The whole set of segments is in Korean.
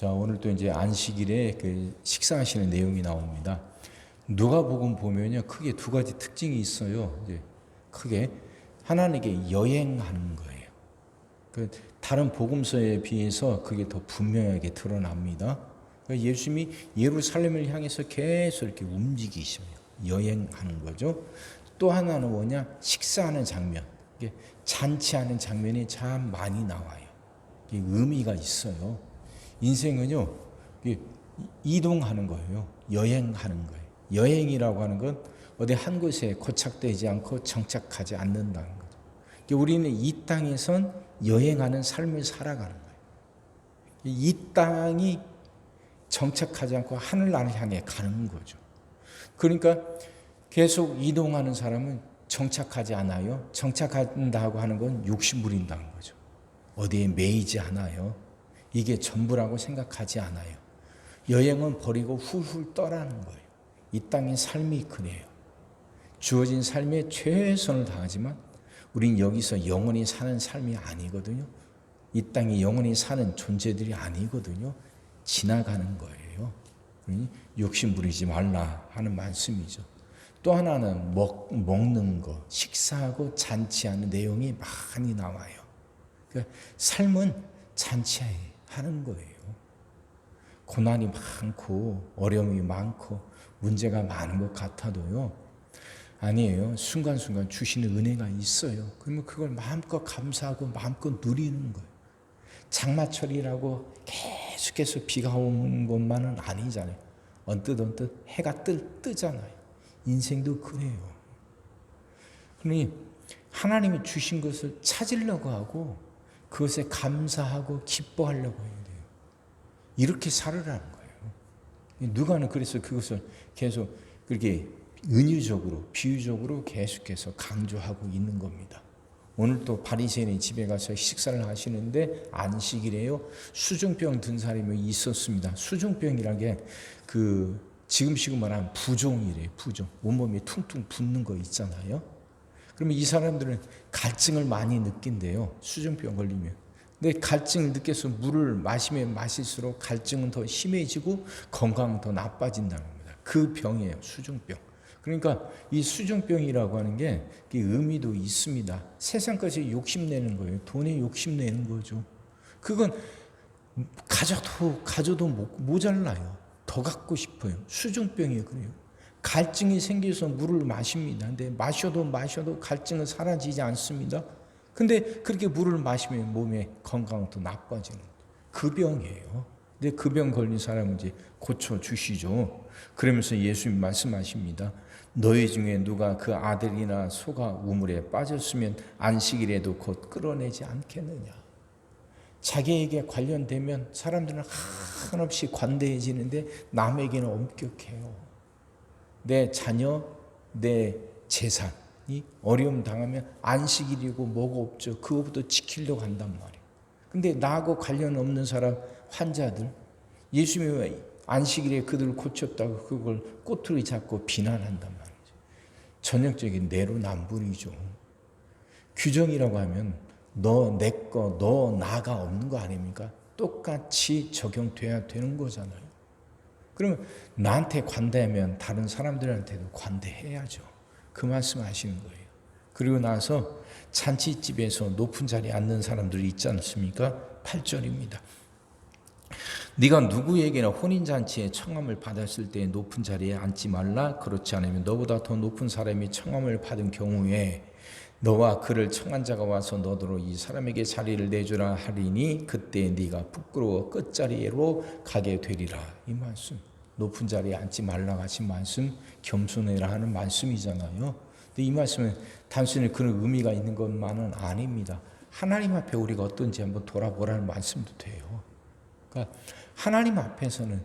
자, 오늘 또 이제 안식일에 그 식사하시는 내용이 나옵니다. 누가복음 보면요, 크게 두 가지 특징이 있어요. 이제 크게 하나님께 여행하는 거예요. 그 다른 복음서에 비해서 그게 더 분명하게 드러납니다. 그러니까 예수님이 예루살렘을 향해서 계속 이렇게 움직이시며 여행하는 거죠. 또 하나는 뭐냐? 식사하는 장면, 잔치하는 장면이 참 많이 나와요. 의미가 있어요. 인생은요, 이동하는 거예요. 여행하는 거예요. 여행이라고 하는 건 어디 한 곳에 고착되지 않고 정착하지 않는다는 거죠. 우리는 이 땅에선 여행하는 삶을 살아가는 거예요. 이 땅이 정착하지 않고 하늘나라를 향해 가는 거죠. 그러니까 계속 이동하는 사람은 정착하지 않아요. 정착한다고 하는 건 욕심 부린다는 거죠. 어디에 매이지 않아요. 이게 전부라고 생각하지 않아요. 여행은 버리고 훌훌 떠나는 거예요. 이 땅의 삶이 그래요. 주어진 삶에 최선을 다하지만 우린 여기서 영원히 사는 삶이 아니거든요. 이 땅에 영원히 사는 존재들이 아니거든요. 지나가는 거예요. 그러니 욕심 부리지 말라 하는 말씀이죠. 또 하나는 먹는 거, 식사하고 잔치하는 내용이 많이 나와요. 그러니까 삶은 잔치하는 거예요. 고난이 많고 어려움이 많고 문제가 많은 것 같아도요. 아니에요. 순간순간 주시는 은혜가 있어요. 그러면 그걸 마음껏 감사하고 마음껏 누리는 거예요. 장마철이라고 계속해서 비가 오는 것만은 아니잖아요. 언뜻 해가 뜨잖아요. 인생도 그래요. 그러니 하나님이 주신 것을 찾으려고 하고 그것에 감사하고 기뻐하려고 해야 돼요. 이렇게 살으라는 거예요. 누가는 그래서 그것을 계속 그렇게 은유적으로 비유적으로 계속해서 강조하고 있는 겁니다. 오늘 또 바리새인의 집에 가서 식사를 하시는데 안식이래요. 수종병 든 사람이 있었습니다. 수종병이란 게 지금식으로 말하면 부종이래요. 부종. 온몸이 퉁퉁 붓는 거 있잖아요. 그러면 이 사람들은 갈증을 많이 느낀대요. 수종병 걸리면. 근데 갈증을 느껴서 물을 마시면 마실수록 갈증은 더 심해지고 건강은 더 나빠진다는 겁니다. 그 병이에요. 수종병. 그러니까 이 수종병이라고 하는 게 의미도 있습니다. 세상 것에 욕심내는 거예요. 돈에 욕심내는 거죠. 그건 가져도 모자라요. 더 갖고 싶어요. 수종병이 그래요. 갈증이 생겨서 물을 마십니다. 근데 마셔도 갈증은 사라지지 않습니다. 근데 그렇게 물을 마시면 몸에 건강도 나빠지는 거예요. 그 병이에요. 근데 그 병 걸린 사람은 이제 고쳐주시죠. 그러면서 예수님 말씀하십니다. 너희 중에 누가 그 아들이나 소가 우물에 빠졌으면 안식일에도 곧 끌어내지 않겠느냐. 자기에게 관련되면 사람들은 한없이 관대해지는데 남에게는 엄격해요. 내 자녀, 내 재산이 어려움 당하면 안식일이고 뭐가 없죠. 그거부터 지키려고 한단 말이에요. 근데 나하고 관련 없는 사람, 환자들, 예수님이 안식일에 그들을 고쳤다고 그걸 꼬투리 잡고 비난한단 말이죠. 전형적인 내로남불이죠. 규정이라고 하면 너 내 거, 너 나가 없는 거 아닙니까? 똑같이 적용돼야 되는 거잖아요. 그러면 나한테 관대하면 다른 사람들한테도 관대해야죠. 그 말씀 하시는 거예요. 그리고 나서 잔치집에서 높은 자리에 앉는 사람들이 있지 않습니까? 8절입니다. 네가 누구에게나 혼인잔치에 청함을 받았을 때 높은 자리에 앉지 말라. 그렇지 않으면 너보다 더 높은 사람이 청함을 받은 경우에 너와 그를 청한 자가 와서 너더러 이 사람에게 자리를 내주라 하리니 그때 네가 부끄러워 끝자리로 가게 되리라. 이 말씀, 높은 자리에 앉지 말라 하신 말씀, 겸손해라 하는 말씀이잖아요. 근데 이 말씀은 단순히 그런 의미가 있는 것만은 아닙니다. 하나님 앞에 우리가 어떤지 한번 돌아보라는 말씀도 돼요. 그러니까 하나님 앞에서는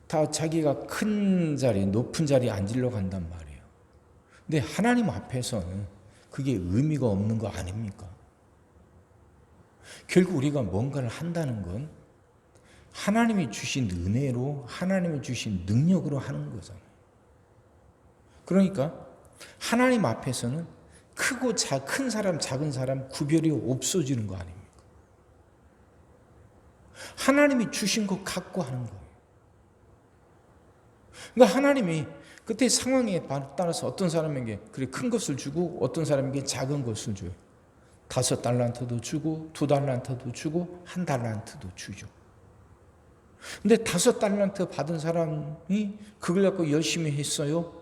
다 자기가 큰 자리, 높은 자리에 앉으려고 한단 말이에요. 근데 하나님 앞에서는 그게 의미가 없는 거 아닙니까? 결국 우리가 뭔가를 한다는 건 하나님이 주신 은혜로, 하나님이 주신 능력으로 하는 거잖아요. 그러니까 하나님 앞에서는 큰 사람, 작은 사람 구별이 없어지는 거 아닙니까? 하나님이 주신 것 갖고 하는 거예요. 그러니까 하나님이 그때 상황에 따라서 어떤 사람에게 그래 큰 것을 주고 어떤 사람에게 작은 것을 줘요. 5달란트도 주고 2달란트도 주고 1달란트도 주죠. 근데 5달란트 받은 사람이 그걸 갖고 열심히 했어요.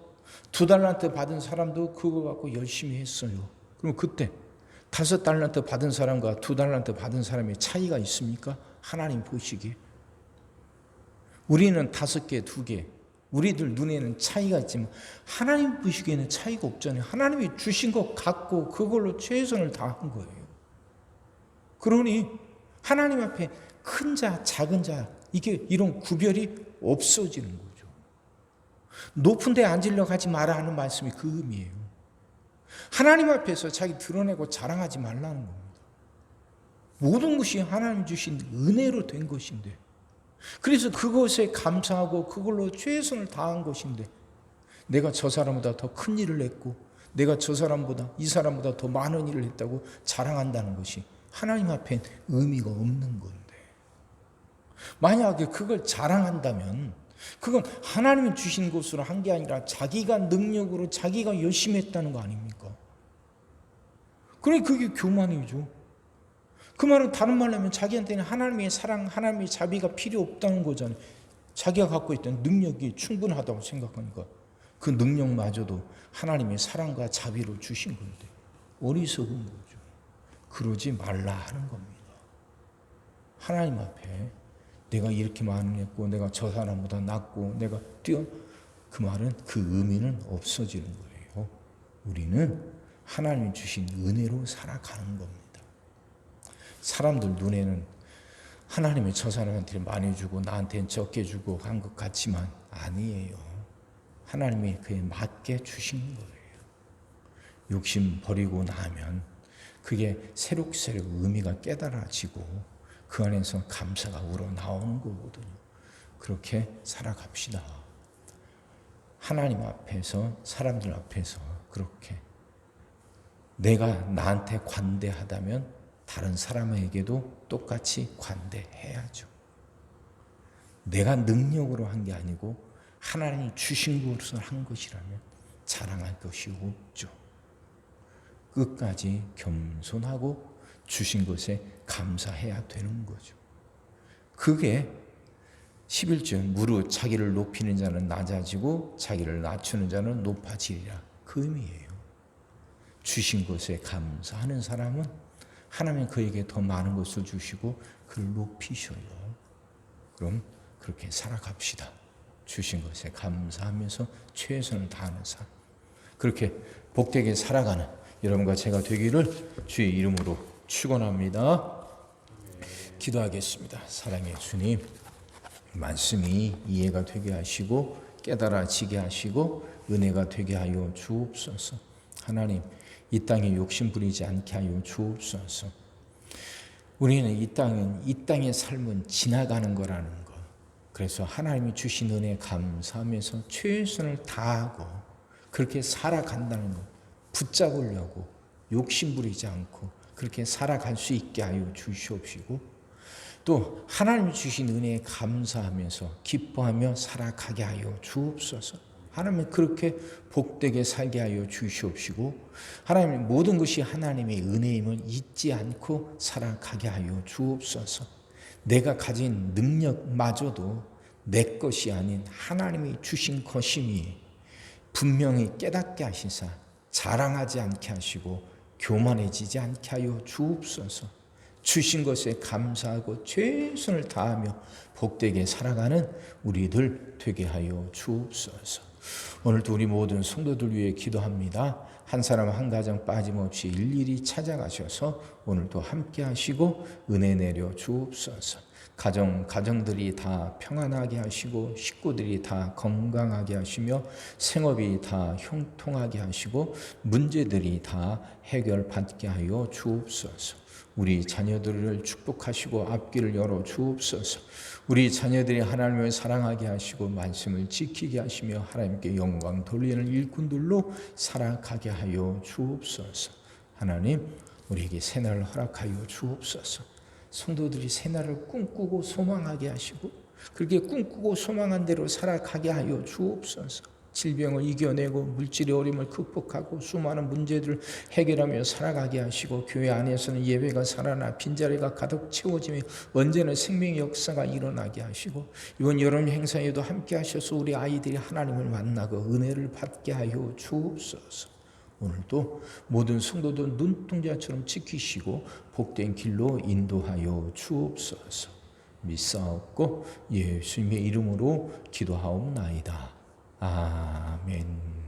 2달란트 받은 사람도 그거 갖고 열심히 했어요. 그럼 그때 5달란트 받은 사람과 2달란트 받은 사람의 차이가 있습니까? 하나님 보시기에. 우리는 5개, 2개. 우리들 눈에는 차이가 있지만 하나님 보시기에는 차이가 없잖아요. 하나님이 주신 것 갖고 그걸로 최선을 다한 거예요. 그러니 하나님 앞에 큰 자, 작은 자 이게 이런 구별이 없어지는 거죠. 높은 데 앉으려고 하지 마라 하는 말씀이 그 의미예요. 하나님 앞에서 자기 드러내고 자랑하지 말라는 겁니다. 모든 것이 하나님 주신 은혜로 된 것인데 그래서 그것에 감사하고 그걸로 최선을 다한 것인데 내가 저 사람보다 더 큰 일을 했고 내가 저 사람보다 이 사람보다 더 많은 일을 했다고 자랑한다는 것이 하나님 앞엔 의미가 없는 건데 만약에 그걸 자랑한다면 그건 하나님이 주신 것으로 한 게 아니라 자기가 능력으로 자기가 열심히 했다는 거 아닙니까? 그러니까 그게 교만이죠. 그 말은 다른 말로 하면 자기한테는 하나님의 사랑, 하나님의 자비가 필요 없다는 거잖아요. 자기가 갖고 있던 능력이 충분하다고 생각하니까 그 능력마저도 하나님의 사랑과 자비로 주신 건데 어리석은 거죠. 그러지 말라 하는 겁니다. 하나님 앞에 내가 이렇게 많이 했고 내가 저 사람보다 낫고 내가 그 말은 그 의미는 없어지는 거예요. 우리는 하나님이 주신 은혜로 살아가는 겁니다. 사람들 눈에는 하나님이 저 사람한테 많이 주고 나한테는 적게 주고 한 것 같지만 아니에요. 하나님이 그에 맞게 주신 거예요. 욕심 버리고 나면 그게 새록새록 의미가 깨달아지고 그 안에서 감사가 우러나오는 거거든요. 그렇게 살아갑시다. 하나님 앞에서 사람들 앞에서 그렇게 내가 나한테 관대하다면 다른 사람에게도 똑같이 관대해야죠. 내가 능력으로 한 게 아니고 하나님이 주신 것으로 한 것이라면 자랑할 것이 없죠. 끝까지 겸손하고 주신 것에 감사해야 되는 거죠. 그게 11절 무릇 자기를 높이는 자는 낮아지고 자기를 낮추는 자는 높아지리라 그 의미예요. 주신 것에 감사하는 사람은 하나님은 그에게 더 많은 것을 주시고 그를 높이셔요. 그럼 그렇게 살아갑시다. 주신 것에 감사하면서 최선을 다하는 삶. 그렇게 복되게 살아가는 여러분과 제가 되기를 주의 이름으로 축원합니다. 기도하겠습니다. 사랑의 주님, 말씀이 이해가 되게 하시고 깨달아지게 하시고 은혜가 되게 하여 주옵소서. 하나님, 이 땅에 욕심 부리지 않게 하여 주옵소서. 우리는 이 땅의 삶은 지나가는 거라는 것. 그래서 하나님이 주신 은혜에 감사하면서 최선을 다하고 그렇게 살아간다는 것. 붙잡으려고 욕심 부리지 않고 그렇게 살아갈 수 있게 하여 주시옵시고 또 하나님이 주신 은혜에 감사하면서 기뻐하며 살아가게 하여 주옵소서. 하나님은 그렇게 복되게 살게 하여 주시옵시고 하나님의 모든 것이 하나님의 은혜임을 잊지 않고 살아가게 하여 주옵소서. 내가 가진 능력마저도 내 것이 아닌 하나님이 주신 것임이 분명히 깨닫게 하시사 자랑하지 않게 하시고 교만해지지 않게 하여 주옵소서. 주신 것에 감사하고 최선을 다하며 복되게 살아가는 우리들 되게 하여 주옵소서. 오늘도 우리 모든 성도들 위해 기도합니다. 한 사람 한 가정 빠짐없이 일일이 찾아가셔서 오늘도 함께 하시고 은혜 내려 주옵소서. 가정들이 다 평안하게 하시고 식구들이 다 건강하게 하시며 생업이 다 형통하게 하시고 문제들이 다 해결받게 하여 주옵소서. 우리 자녀들을 축복하시고 앞길을 열어 주옵소서. 우리 자녀들이 하나님을 사랑하게 하시고 말씀을 지키게 하시며 하나님께 영광 돌리는 일꾼들로 살아가게 하여 주옵소서. 하나님, 우리에게 새날을 허락하여 주옵소서. 성도들이 새날을 꿈꾸고 소망하게 하시고 그렇게 꿈꾸고 소망한 대로 살아가게 하여 주옵소서. 질병을 이겨내고 물질의 어려움을 극복하고 수많은 문제들을 해결하며 살아가게 하시고 교회 안에서는 예배가 살아나 빈자리가 가득 채워지며 언제나 생명의 역사가 일어나게 하시고 이번 여름 행사에도 함께 하셔서 우리 아이들이 하나님을 만나고 은혜를 받게 하여 주옵소서. 오늘도 모든 성도들 눈동자처럼 지키시고 복된 길로 인도하여 주옵소서. 믿사옵고 예수님의 이름으로 기도하옵나이다. 아멘.